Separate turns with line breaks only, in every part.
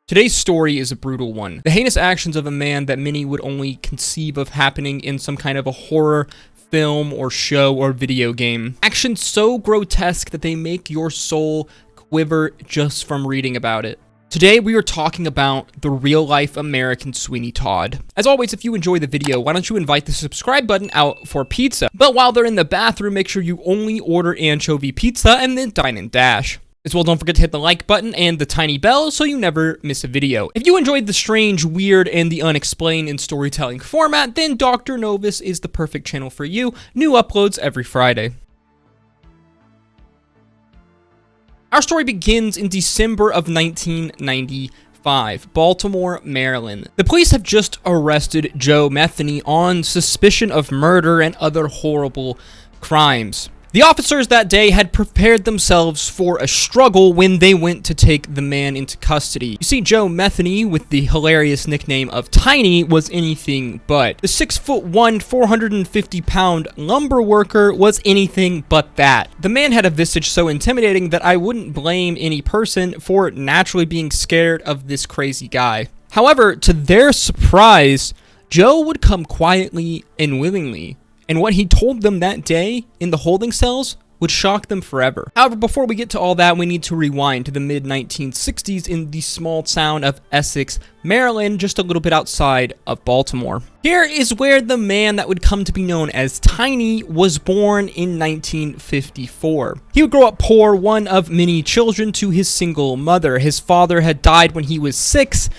Today's story is a brutal one. The heinous actions of a man that many would only conceive of happening in some kind of a horror film or show or video game. Actions so grotesque that they make your soul quiver just from reading about it. Today we are talking about the real-life American Sweeney Todd. As always, if you enjoy the video, why don't you invite the subscribe button out for pizza? But while they're in the bathroom, make sure you only order anchovy pizza and then dine and dash. As well, don't forget to hit the like button and the tiny bell so you never miss a video. If you enjoyed the strange, weird, and the unexplained in storytelling format, then Dr Novis is the perfect channel for you. New uploads every Friday. Our story begins in December of 1995, Baltimore, Maryland. The police have just arrested Joe Metheny on suspicion of murder and other horrible crimes. The officers that day had prepared themselves for a struggle when they went to take the man into custody. You see, Joe Metheny, with the hilarious nickname of Tiny, was anything but. The 6'1", 450-pound lumber worker was anything but that. The man had a visage so intimidating that I wouldn't blame any person for naturally being scared of this crazy guy. However, to their surprise, Joe would come quietly and willingly. And what he told them that day in the holding cells would shock them forever. However, before we get to all that, we need to rewind to the mid-1960s in the small town of Essex, Maryland, just a little bit outside of Baltimore. Here is where the man that would come to be known as Tiny was born in 1954. He would grow up poor, one of many children to his single mother. His father had died when he was 6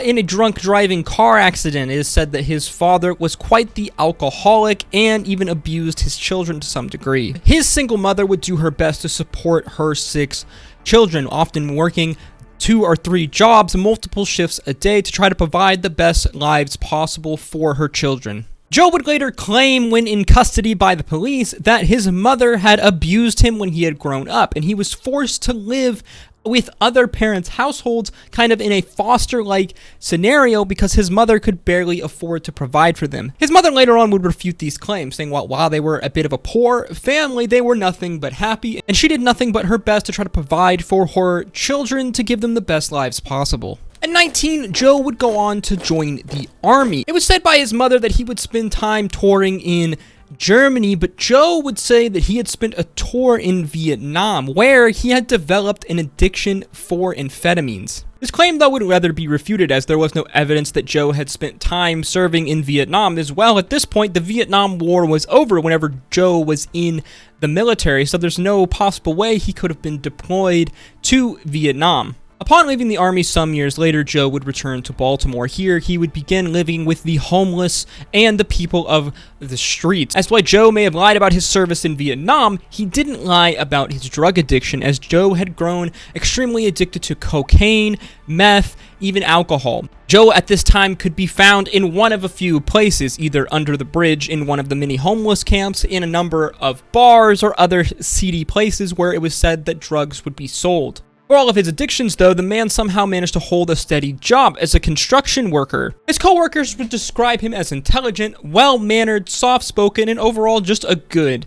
in a drunk driving car accident. It is said that his father was quite the alcoholic and even abused his children to some degree. His single mother would do her best to support her 6 children, often working 2 or 3 jobs, multiple shifts a day to try to provide the best lives possible for her children. Joe would later claim, when in custody by the police, that his mother had abused him when he had grown up, and he was forced to live with other parents' households, kind of in a foster-like scenario, because his mother could barely afford to provide for them. His mother later on would refute these claims, saying while they were a bit of a poor family, they were nothing but happy, and she did nothing but her best to try to provide for her children to give them the best lives possible. At 19, Joe would go on to join the army. It was said by his mother that he would spend time touring in Germany, but Joe would say that he had spent a tour in Vietnam where he had developed an addiction for amphetamines. This claim, though, would rather be refuted, as there was no evidence that Joe had spent time serving in Vietnam as well. At this point, the Vietnam War was over whenever Joe was in the military, so there's no possible way he could have been deployed to Vietnam. Upon leaving the army some years later, Joe would return to Baltimore. Here, he would begin living with the homeless and the people of the streets. As to why Joe may have lied about his service in Vietnam, he didn't lie about his drug addiction, as Joe had grown extremely addicted to cocaine, meth, even alcohol. Joe at this time could be found in one of a few places, either under the bridge in one of the many homeless camps, in a number of bars, or other seedy places where it was said that drugs would be sold. For all of his addictions, though, the man somehow managed to hold a steady job as a construction worker. His co-workers would describe him as intelligent, well-mannered, soft-spoken, and overall just a good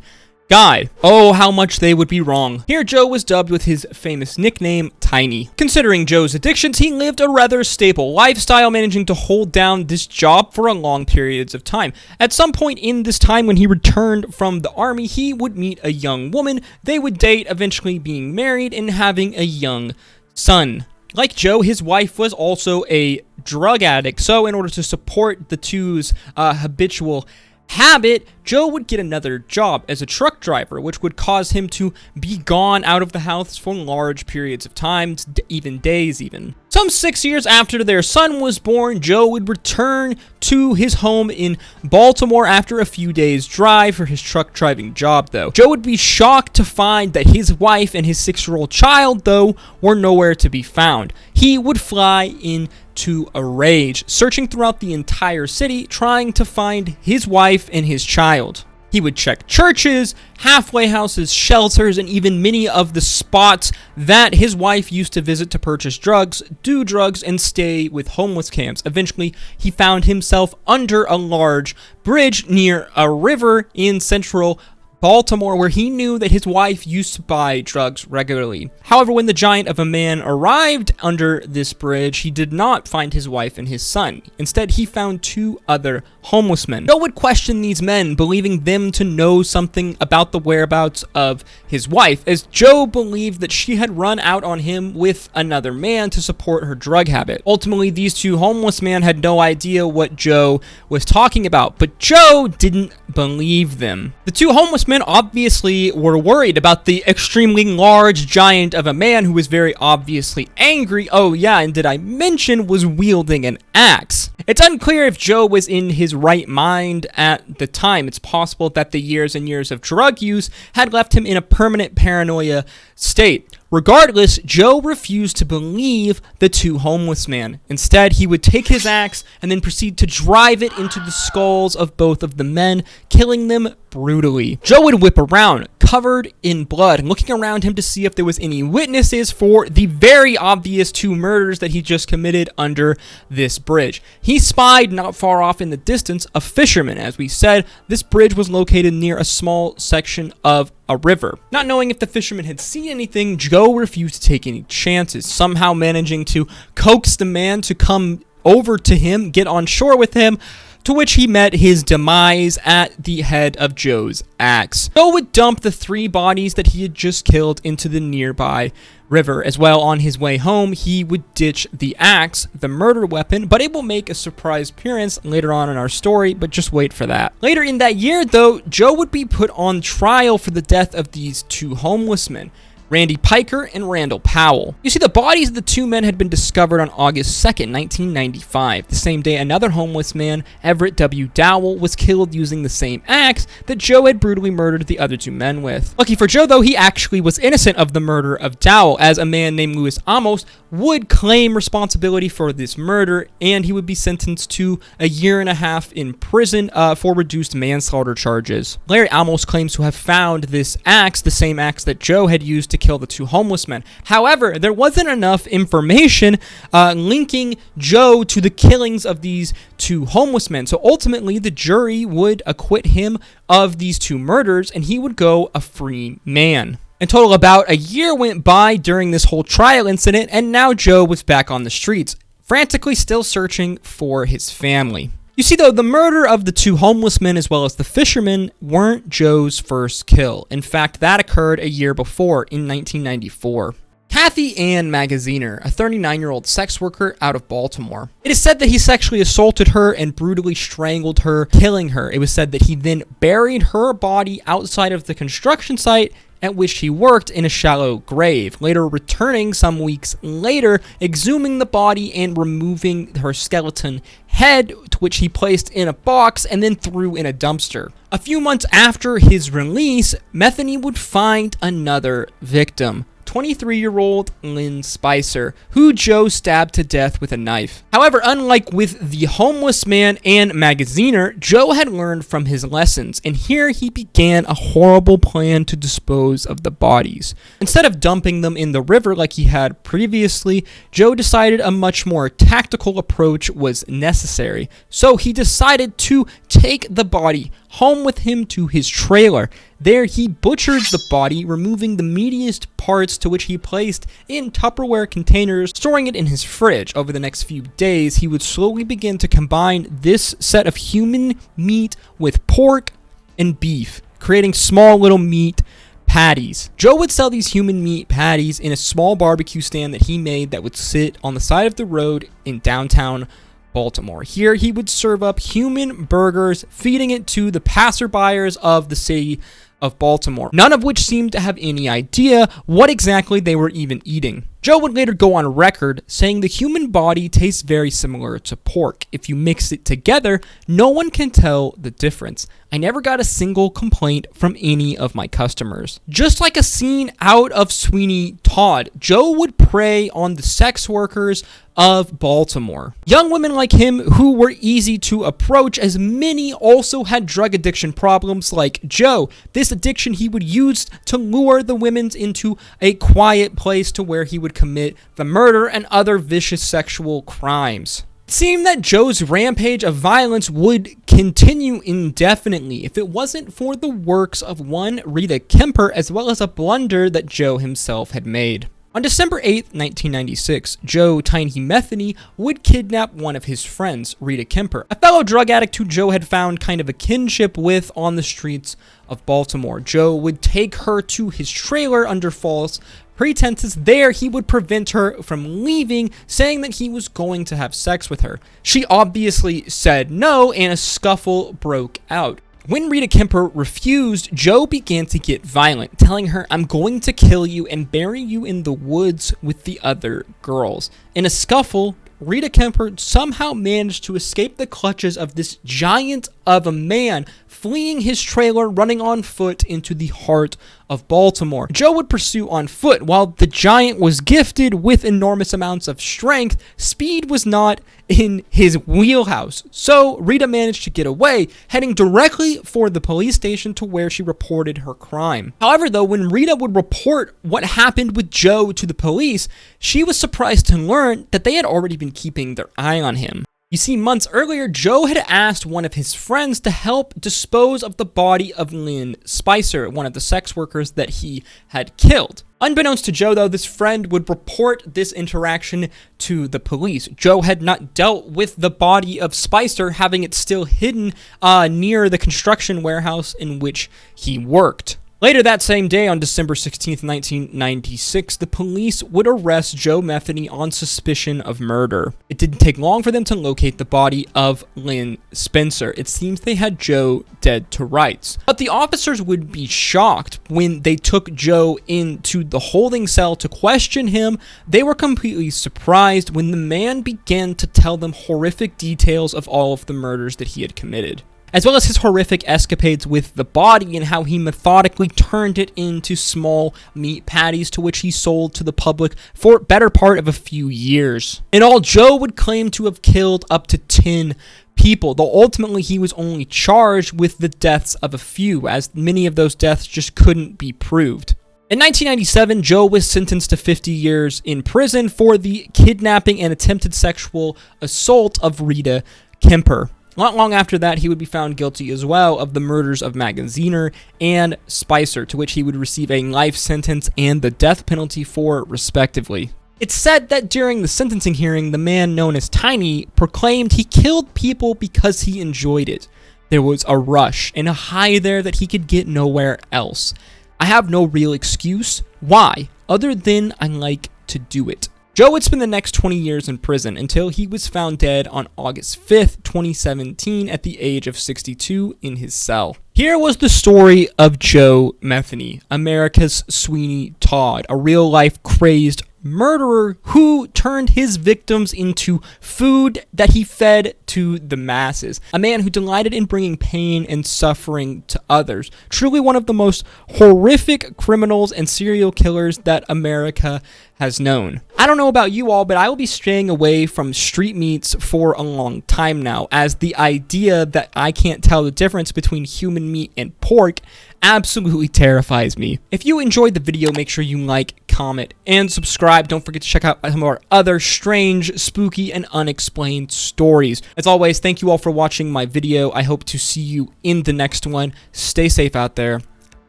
guy. Oh, how much they would be wrong. Here, Joe was dubbed with his famous nickname, Tiny. Considering Joe's addictions, he lived a rather stable lifestyle, managing to hold down this job for long periods of time. At some point in this time, when he returned from the army, he would meet a young woman. They would date, eventually being married and having a young son. Like Joe, his wife was also a drug addict, so in order to support the two's habitual habit, Joe would get another job as a truck driver, which would cause him to be gone out of the house for large periods of time, even days even. Some 6 years after their son was born, Joe would return to his home in Baltimore after a few days' drive for his truck driving job, though. Joe would be shocked to find that his wife and his 6-year-old child, though, were nowhere to be found. He would fly into a rage, searching throughout the entire city, trying to find his wife and his child. He would check churches, halfway houses, shelters, and even many of the spots that his wife used to visit to purchase drugs, do drugs, and stay with homeless camps. Eventually, he found himself under a large bridge near a river in central Baltimore, where he knew that his wife used to buy drugs regularly. However, when the giant of a man arrived under this bridge, he did not find his wife and his son. Instead, he found 2 other homeless men. Joe would question these men, believing them to know something about the whereabouts of his wife, as Joe believed that she had run out on him with another man to support her drug habit. Ultimately, these 2 homeless men had no idea what Joe was talking about, but Joe didn't believe them. The 2 homeless men obviously were worried about the extremely large giant of a man who was very obviously angry. Oh yeah, and did I mention was wielding an axe? It's unclear if Joe was in his right mind at the time. It's possible that the years and years of drug use had left him in a permanent paranoia state. Regardless, Joe refused to believe the 2 homeless men. Instead, he would take his axe and then proceed to drive it into the skulls of both of the men, killing them brutally. Joe would whip around, covered in blood, looking around him to see if there was any witnesses for the very obvious 2 murders that he just committed under this bridge. He spied not far off in the distance a fisherman. As we said, this bridge was located near a small section of a river. Not knowing if the fisherman had seen anything, Joe refused to take any chances, somehow managing to coax the man to come over to him, get on shore with him, to which he met his demise at the head of Joe's axe. Joe would dump the 3 bodies that he had just killed into the nearby river. As well, on his way home, he would ditch the axe, the murder weapon, but it will make a surprise appearance later on in our story, but just wait for that. Later in that year, though, Joe would be put on trial for the death of these 2 homeless men, Randy Piker and Randall Powell. You see, the bodies of the 2 men had been discovered on August 2nd, 1995. The same day, another homeless man, Everett W. Dowell, was killed using the same axe that Joe had brutally murdered the other 2 men with. Lucky for Joe, though, he actually was innocent of the murder of Dowell, as a man named Louis Amos would claim responsibility for this murder, and he would be sentenced to a 1.5 years in prison for reduced manslaughter charges. Larry Amos claims to have found this axe, the same axe that Joe had used to kill the 2 homeless men. However, there wasn't enough information linking Joe to the killings of these 2 homeless men. So ultimately, the jury would acquit him of these 2 murders, and he would go a free man. In total, about a year went by during this whole trial incident, and now Joe was back on the streets, frantically still searching for his family. You see, though, the murder of the 2 homeless men as well as the fisherman weren't Joe's first kill. In fact, that occurred a year before, in 1994. Kathy Ann Magaziner, a 39-year-old sex worker out of Baltimore. It is said that he sexually assaulted her and brutally strangled her, killing her. It was said that he then buried her body outside of the construction site at which he worked in a shallow grave, later returning some weeks later, exhuming the body and removing her skeleton head, to which he placed in a box and then threw in a dumpster. A few months after his release, Metheny would find another victim, 23-year-old Lynn Spicer, who Joe stabbed to death with a knife. However, unlike with the homeless man and Magaziner, Joe had learned from his lessons, and here he began a horrible plan to dispose of the bodies. Instead of dumping them in the river like he had previously, Joe decided a much more tactical approach was necessary. So he decided to take the body home with him to his trailer. There, he butchered the body, removing the meatiest parts, to which he placed in Tupperware containers, storing it in his fridge. Over the next few days, he would slowly begin to combine this set of human meat with pork and beef, creating small little meat patties. Joe would sell these human meat patties in a small barbecue stand that he made that would sit on the side of the road in downtown Baltimore. Here, he would serve up human burgers, feeding it to the passerbyers of the city of Baltimore, none of which seemed to have any idea what exactly they were even eating. Joe would later go on record saying the human body tastes very similar to pork. If you mix it together, no one can tell the difference. I never got a single complaint from any of my customers. Just like a scene out of Sweeney Todd, Joe would prey on the sex workers of Baltimore. Young women like him who were easy to approach, as many also had drug addiction problems like Joe. This addiction he would use to lure the women into a quiet place to where he would commit the murder and other vicious sexual crimes. It seemed that Joe's rampage of violence would continue indefinitely if it wasn't for the works of one Rita Kemper, as well as a blunder that Joe himself had made. On December 8, 1996, Joe Tiny Metheny would kidnap one of his friends, Rita Kemper, a fellow drug addict who Joe had found kind of a kinship with on the streets of Baltimore. Joe would take her to his trailer under false pretenses. There, he would prevent her from leaving, saying that he was going to have sex with her. She obviously said no, and a scuffle broke out. When Rita Kemper refused, Joe began to get violent, telling her, "I'm going to kill you and bury you in the woods with the other girls." In a scuffle, Rita Kemper somehow managed to escape the clutches of this giant of a man, fleeing his trailer, running on foot into the heart of Baltimore. Joe would pursue on foot. While the giant was gifted with enormous amounts of strength, speed was not in his wheelhouse. So Rita managed to get away, heading directly for the police station to where she reported her crime. However, though, when Rita would report what happened with Joe to the police, she was surprised to learn that they had already been keeping their eye on him. You see, months earlier, Joe had asked one of his friends to help dispose of the body of Lynn Spicer, one of the sex workers that he had killed. Unbeknownst to Joe, though, this friend would report this interaction to the police. Joe had not dealt with the body of Spicer, having it still hidden near the construction warehouse in which he worked. Later that same day, on December 16th, 1996, the police would arrest Joe Metheny on suspicion of murder. It didn't take long for them to locate the body of Lynn Spencer. It seems they had Joe dead to rights. But the officers would be shocked when they took Joe into the holding cell to question him. They were completely surprised when the man began to tell them horrific details of all of the murders that he had committed, as well as his horrific escapades with the body and how he methodically turned it into small meat patties to which he sold to the public for better part of a few years. In all, Joe would claim to have killed up to 10 people, though ultimately he was only charged with the deaths of a few, as many of those deaths just couldn't be proved. In 1997, Joe was sentenced to 50 years in prison for the kidnapping and attempted sexual assault of Rita Kemper. Not long after that, he would be found guilty as well of the murders of Magaziner and Spicer, to which he would receive a life sentence and the death penalty for, respectively. It's said that during the sentencing hearing, the man known as Tiny proclaimed he killed people because he enjoyed it. There was a rush and a high there that he could get nowhere else. I have no real excuse why, other than I like to do it. Joe would spend the next 20 years in prison until he was found dead on August 5th, 2017 at the age of 62 in his cell. Here was the story of Joe Metheny, America's Sweeney Todd, a real-life crazed murderer who turned his victims into food that he fed to the masses. A man who delighted in bringing pain and suffering to others. Truly one of the most horrific criminals and serial killers that America has known. I don't know about you all, but I will be staying away from street meats for a long time now, as the idea that I can't tell the difference between human meat and pork absolutely terrifies me. If you enjoyed the video, make sure you like, comment, and subscribe. Don't forget to check out some of our other strange, spooky, and unexplained stories. As always, thank you all for watching my video. I hope to see you in the next one. Stay safe out there.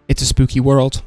It's a spooky world.